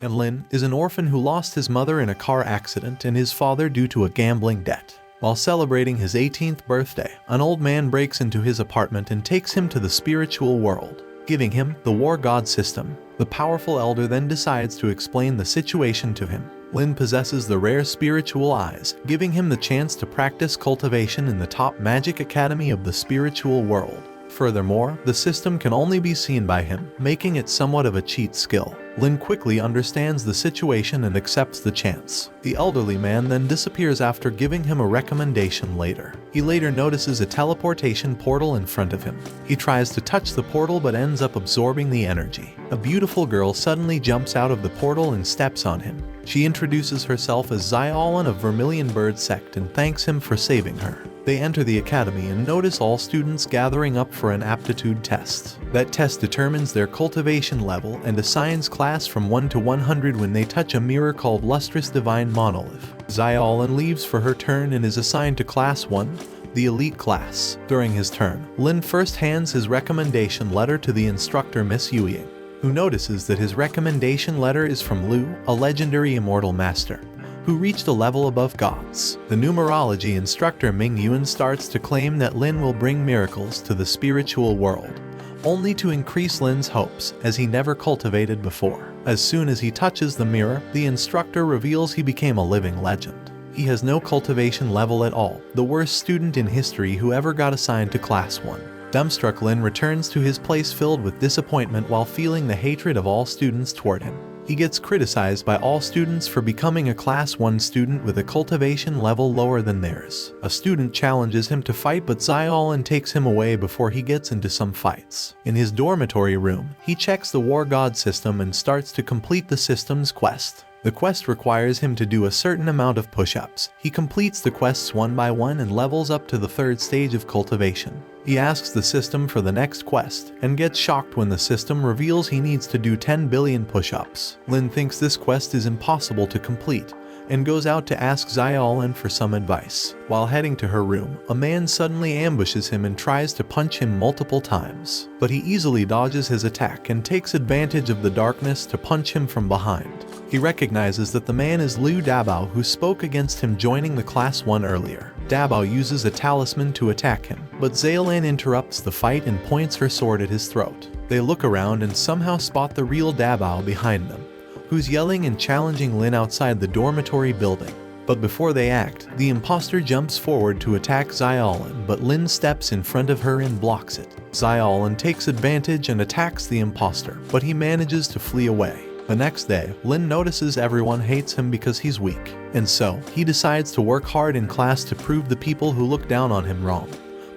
and Lin is an orphan who lost his mother in a car accident and his father due to a gambling debt. While celebrating his 18th birthday, an old man breaks into his apartment and takes him to the spiritual world, giving him the war god system. The powerful elder then decides to explain the situation to him. Lin possesses the rare spiritual eyes, giving him the chance to practice cultivation in the top magic academy of the spiritual world. Furthermore, the system can only be seen by him, making it somewhat of a cheat skill. Lin quickly understands the situation and accepts the chance. The elderly man then disappears after giving him a recommendation later. He later notices a teleportation portal in front of him. He tries to touch the portal but ends up absorbing the energy. A beautiful girl suddenly jumps out of the portal and steps on him. She introduces herself as Xiaolan of Vermilion Bird Sect and thanks him for saving her. They enter the academy and notice all students gathering up for an aptitude test. That test determines their cultivation level and assigns class from 1 to 100 when they touch a mirror called Lustrous Divine Monolith. Xiaolan leaves for her turn and is assigned to Class 1, the elite class. During his turn, Lin first hands his recommendation letter to the instructor Miss Yuying, who notices that his recommendation letter is from Lu, a legendary immortal master, who reached a level above gods. The numerology instructor Ming Yuan starts to claim that Lin will bring miracles to the spiritual world, only to increase Lin's hopes, as he never cultivated before. As soon as he touches the mirror, the instructor reveals he became a living legend. He has no cultivation level at all, the worst student in history who ever got assigned to Class 1. Dumbstruck, Lin returns to his place filled with disappointment while feeling the hatred of all students toward him. He gets criticized by all students for becoming a Class 1 student with a cultivation level lower than theirs. A student challenges him to fight, but Xiaolan takes him away before he gets into some fights. In his dormitory room, he checks the War God system and starts to complete the system's quest. The quest requires him to do a certain amount of push-ups. He completes the quests one by one and levels up to the 3rd stage of cultivation. He asks the system for the next quest, and gets shocked when the system reveals he needs to do 10 billion push-ups. Lin thinks this quest is impossible to complete, and goes out to ask Xiaolan for some advice. While heading to her room, a man suddenly ambushes him and tries to punch him multiple times, but he easily dodges his attack and takes advantage of the darkness to punch him from behind. He recognizes that the man is Liu Dabao, who spoke against him joining the Class 1 earlier. Dabao uses a talisman to attack him, but Xiaolan interrupts the fight and points her sword at his throat. They look around and somehow spot the real Dabao behind them, who's yelling and challenging Lin outside the dormitory building. But before they act, the imposter jumps forward to attack Xiaolan, but Lin steps in front of her and blocks it. Xiaolan takes advantage and attacks the imposter, but he manages to flee away. The next day, Lin notices everyone hates him because he's weak, and so he decides to work hard in class to prove the people who look down on him wrong.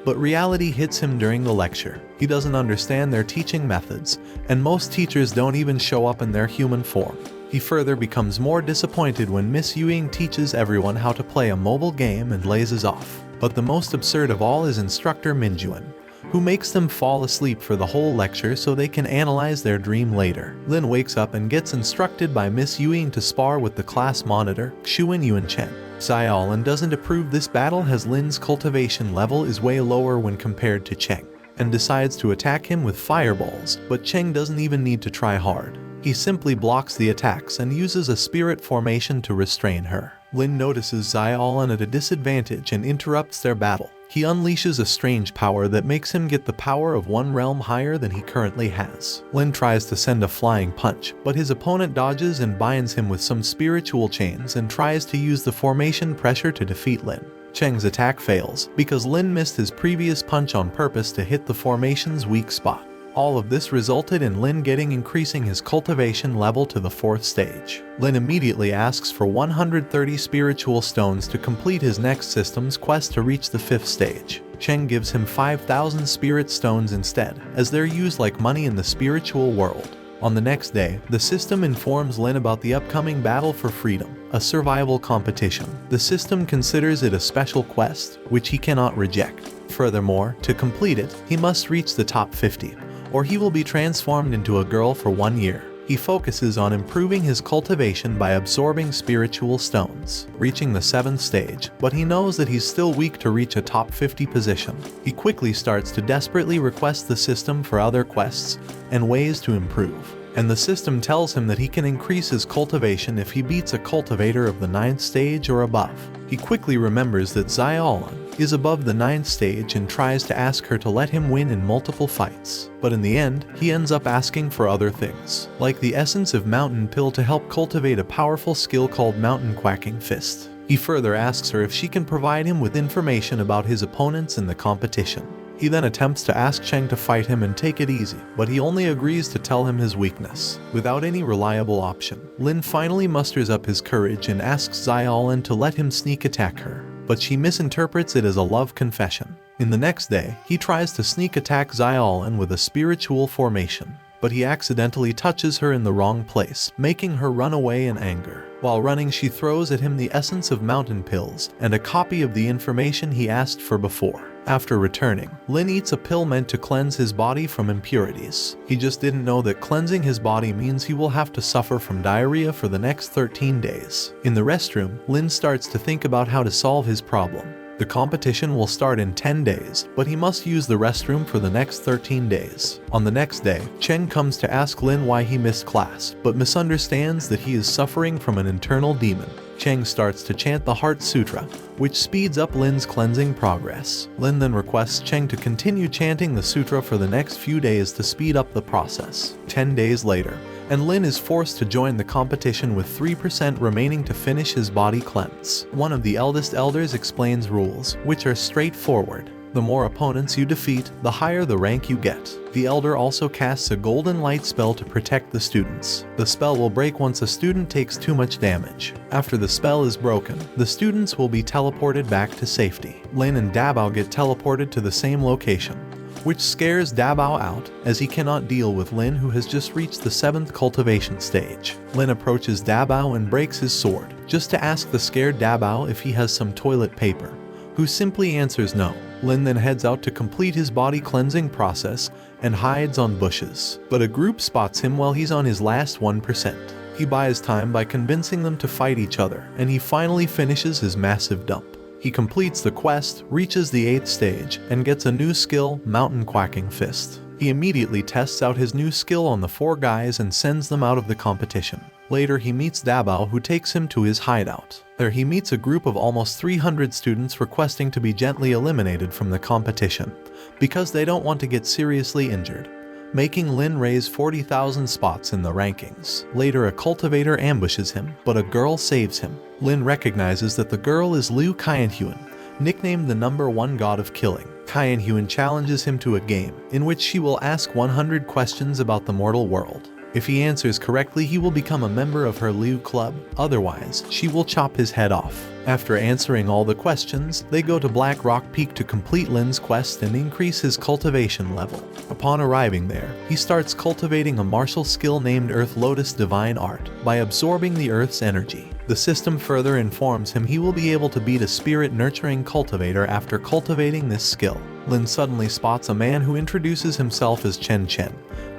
But reality hits him during the lecture. He doesn't understand their teaching methods, and most teachers don't even show up in their human form. He further becomes more disappointed when Miss Yuying teaches everyone how to play a mobile game and lazes off. But the most absurd of all is instructor Minjuan, who makes them fall asleep for the whole lecture so they can analyze their dream later. Lin wakes up and gets instructed by Miss Yuying to spar with the class monitor, Xuan Yuanchen. Xiaolan doesn't approve this battle as Lin's cultivation level is way lower when compared to Cheng, and decides to attack him with fireballs, but Cheng doesn't even need to try hard. He simply blocks the attacks and uses a spirit formation to restrain her. Lin notices Xiaolan at a disadvantage and interrupts their battle. He unleashes a strange power that makes him get the power of one realm higher than he currently has. Lin tries to send a flying punch, but his opponent dodges and binds him with some spiritual chains and tries to use the formation pressure to defeat Lin. Cheng's attack fails, because Lin missed his previous punch on purpose to hit the formation's weak spot. All of this resulted in Lin increasing his cultivation level to the 4th stage. Lin immediately asks for 130 spiritual stones to complete his next system's quest to reach the 5th stage. Cheng gives him 5,000 spirit stones instead, as they're used like money in the spiritual world. On the next day, the system informs Lin about the upcoming Battle for Freedom, a survival competition. The system considers it a special quest, which he cannot reject. Furthermore, to complete it, he must reach the top 50. Or he will be transformed into a girl for 1 year. He focuses on improving his cultivation by absorbing spiritual stones, reaching the 7th stage, but he knows that he's still weak to reach a top 50 position. He quickly starts to desperately request the system for other quests and ways to improve. and the system tells him that he can increase his cultivation if he beats a cultivator of the 9th stage or above. He quickly remembers that Xiaolan is above the 9th stage and tries to ask her to let him win in multiple fights. But in the end, he ends up asking for other things, like the essence of Mountain Pill to help cultivate a powerful skill called Mountain Quacking Fist. He further asks her if she can provide him with information about his opponents in the competition. He then attempts to ask Cheng to fight him and take it easy, but he only agrees to tell him his weakness. Without any reliable option, Lin finally musters up his courage and asks Xiaolan to let him sneak attack her, but she misinterprets it as a love confession. In the next day, he tries to sneak attack Xiaolan with a spiritual formation, but he accidentally touches her in the wrong place, making her run away in anger. While running, she throws at him the essence of Mountain Pills and a copy of the information he asked for before. After returning, Lin eats a pill meant to cleanse his body from impurities. He just didn't know that cleansing his body means he will have to suffer from diarrhea for the next 13 days. In the restroom, Lin starts to think about how to solve his problem. The competition will start in 10 days, but he must use the restroom for the next 13 days. On the next day, Cheng comes to ask Lin why he missed class, but misunderstands that he is suffering from an internal demon. Cheng starts to chant the Heart Sutra, which speeds up Lin's cleansing progress. Lin then requests Cheng to continue chanting the sutra for the next few days to speed up the process. 10 days later, and Lin is forced to join the competition with 3% remaining to finish his body cleanse. One of the eldest elders explains rules, which are straightforward. The more opponents you defeat, the higher the rank you get. The elder also casts a golden light spell to protect the students. The spell will break once a student takes too much damage. After the spell is broken, the students will be teleported back to safety. Lin and Dabao get teleported to the same location, which scares Dabao out, as he cannot deal with Lin, who has just reached the 7th cultivation stage. Lin approaches Dabao and breaks his sword, just to ask the scared Dabao if he has some toilet paper, who simply answers no. Lin then heads out to complete his body cleansing process and hides on bushes, but a group spots him while he's on his last 1%. He buys time by convincing them to fight each other, and he finally finishes his massive dump. He completes the quest, reaches the 8th stage, and gets a new skill, Mountain Quacking Fist. He immediately tests out his new skill on the 4 guys and sends them out of the competition. Later, he meets Dabao, who takes him to his hideout. There he meets a group of almost 300 students requesting to be gently eliminated from the competition, because they don't want to get seriously injured, making Lin raise 40,000 spots in the rankings. Later, a cultivator ambushes him, but a girl saves him. Lin recognizes that the girl is Liu Qianhuan, nicknamed the #1 god of killing. Qianhuan challenges him to a game, in which she will ask 100 questions about the mortal world. If he answers correctly, he will become a member of her Liu club, otherwise, she will chop his head off. After answering all the questions, they go to Black Rock Peak to complete Lin's quest and increase his cultivation level. Upon arriving there, he starts cultivating a martial skill named Earth Lotus Divine Art by absorbing the Earth's energy. The system further informs him he will be able to beat a spirit-nurturing cultivator after cultivating this skill. Lin suddenly spots a man who introduces himself as Chen Chen,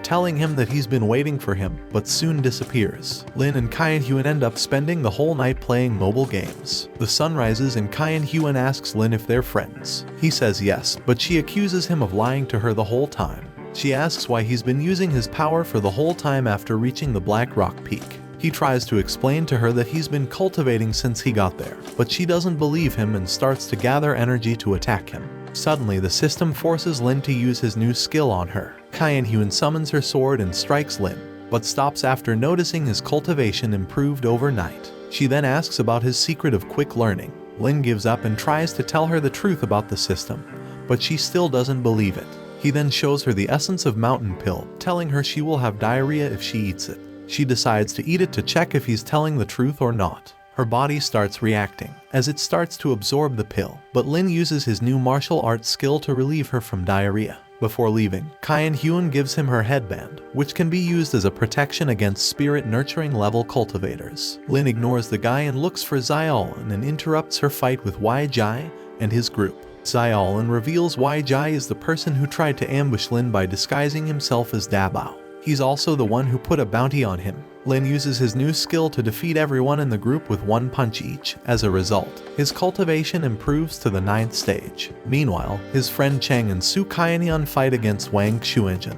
telling him that he's been waiting for him, but soon disappears. Lin and Qianhuan end up spending the whole night playing mobile games. The sun rises and Qianhuan asks Lin if they're friends. He says yes, but she accuses him of lying to her the whole time. She asks why he's been using his power for the whole time after reaching the Black Rock Peak. He tries to explain to her that he's been cultivating since he got there, but she doesn't believe him and starts to gather energy to attack him. Suddenly, the system forces Lin to use his new skill on her. Qianhuan summons her sword and strikes Lin, but stops after noticing his cultivation improved overnight. She then asks about his secret of quick learning. Lin gives up and tries to tell her the truth about the system, but she still doesn't believe it. He then shows her the essence of Mountain Pill, telling her she will have diarrhea if she eats it. She decides to eat it to check if he's telling the truth or not. Her body starts reacting, as it starts to absorb the pill, but Lin uses his new martial arts skill to relieve her from diarrhea. Before leaving, Qianhuan gives him her headband, which can be used as a protection against spirit-nurturing level cultivators. Lin ignores the guy and looks for Xiaolan and interrupts her fight with Wai Jai and his group. Xiaolan reveals Wai Jai is the person who tried to ambush Lin by disguising himself as Dabao. He's also the one who put a bounty on him. Lin uses his new skill to defeat everyone in the group with 1 punch each. As a result, his cultivation improves to the 9th stage. Meanwhile, his friend Cheng and Su Qianyan fight against Wang Xuanzhen,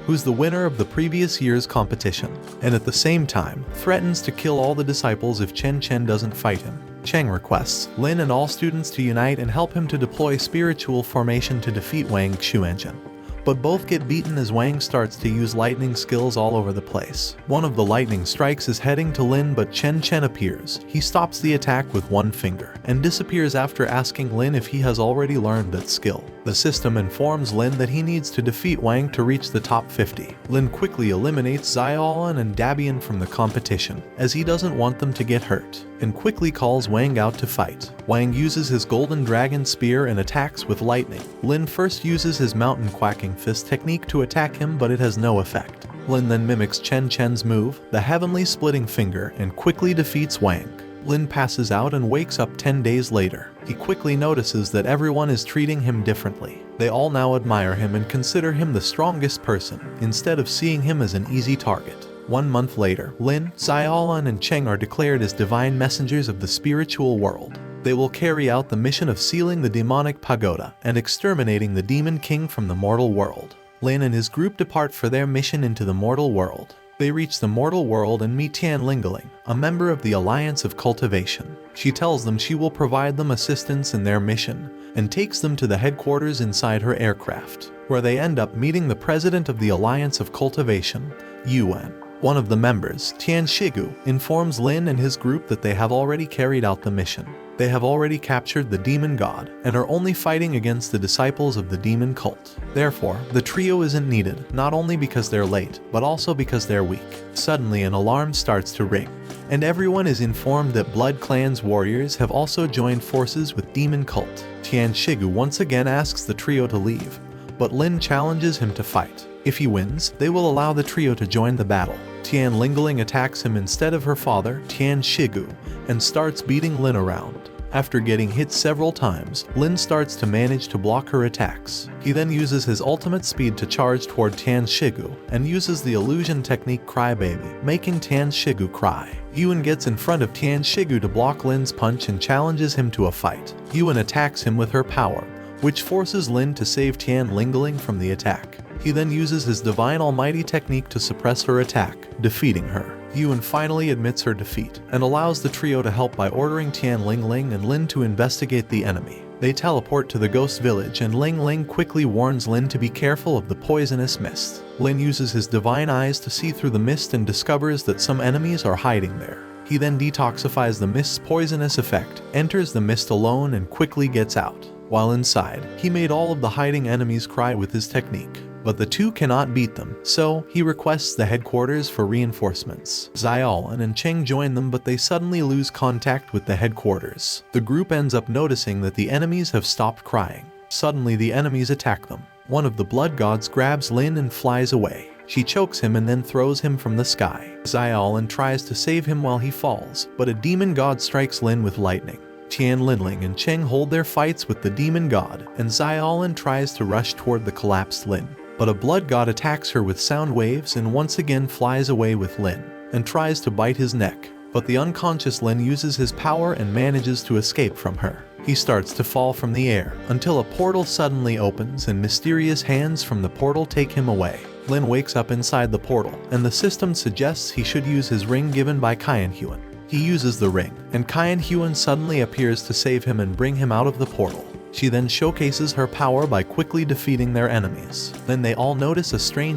who's the winner of the previous year's competition, and at the same time threatens to kill all the disciples if Chen Chen doesn't fight him. Cheng requests Lin and all students to unite and help him to deploy spiritual formation to defeat Wang Xuanzhen. But both get beaten as Wang starts to use lightning skills all over the place. One of the lightning strikes is heading to Lin, but Chen Chen appears. He stops the attack with one finger and disappears after asking Lin if he has already learned that skill. The system informs Lin that he needs to defeat Wang to reach the top 50. Lin quickly eliminates Xiaolan and Dabian from the competition, as he doesn't want them to get hurt, and quickly calls Wang out to fight. Wang uses his golden dragon spear and attacks with lightning. Lin first uses his mountain quacking fist technique to attack him, but it has no effect. Lin then mimics Chen Chen's move, the heavenly splitting finger, and quickly defeats Wang. Lin passes out and wakes up 10 days later. He quickly notices that everyone is treating him differently. They all now admire him and consider him the strongest person, instead of seeing him as an easy target. 1 month later, Lin, Xiaolan, and Cheng are declared as divine messengers of the spiritual world. They will carry out the mission of sealing the demonic pagoda and exterminating the demon king from the mortal world. Lin and his group depart for their mission into the mortal world. They reach the mortal world and meet Tian Lingling, a member of the Alliance of Cultivation. She tells them she will provide them assistance in their mission, and takes them to the headquarters inside her aircraft, where they end up meeting the president of the Alliance of Cultivation, Yuan. One of the members, Tian Shigu, informs Lin and his group that they have already carried out the mission. They have already captured the demon god and are only fighting against the disciples of the demon cult. Therefore, the trio isn't needed, not only because they're late, but also because they're weak. Suddenly, an alarm starts to ring, and everyone is informed that Blood Clan's warriors have also joined forces with demon cult. Tian Shigu once again asks the trio to leave, but Lin challenges him to fight. If he wins, they will allow the trio to join the battle. Tian Lingling attacks him instead of her father, Tian Shigu, and starts beating Lin around. After getting hit several times, Lin starts to manage to block her attacks. He then uses his ultimate speed to charge toward Tian Shigu, and uses the illusion technique Crybaby, making Tian Shigu cry. Yuan gets in front of Tian Shigu to block Lin's punch and challenges him to a fight. Yuan attacks him with her power, which forces Lin to save Tian Lingling from the attack. He then uses his Divine Almighty technique to suppress her attack, defeating her. Yuan finally admits her defeat, and allows the trio to help by ordering Tian Lingling and Lin to investigate the enemy. They teleport to the ghost village, and Ling quickly warns Lin to be careful of the poisonous mist. Lin uses his divine eyes to see through the mist and discovers that some enemies are hiding there. He then detoxifies the mist's poisonous effect, enters the mist alone, and quickly gets out. While inside, he made all of the hiding enemies cry with his technique. But the two cannot beat them, so he requests the headquarters for reinforcements. Xiaolan and Cheng join them, but they suddenly lose contact with the headquarters. The group ends up noticing that the enemies have stopped crying. Suddenly the enemies attack them. One of the blood gods grabs Lin and flies away. She chokes him and then throws him from the sky. Xiaolan tries to save him while he falls, but a demon god strikes Lin with lightning. Tian Lingling and Cheng hold their fights with the demon god, and Xiaolan tries to rush toward the collapsed Lin. But a blood god attacks her with sound waves and once again flies away with Lin, and tries to bite his neck. But the unconscious Lin uses his power and manages to escape from her. He starts to fall from the air, until a portal suddenly opens and mysterious hands from the portal take him away. Lin wakes up inside the portal, and the system suggests he should use his ring given by Qian Huan. He uses the ring, and Qian Huan suddenly appears to save him and bring him out of the portal. She then showcases her power by quickly defeating their enemies. Then they all notice a strange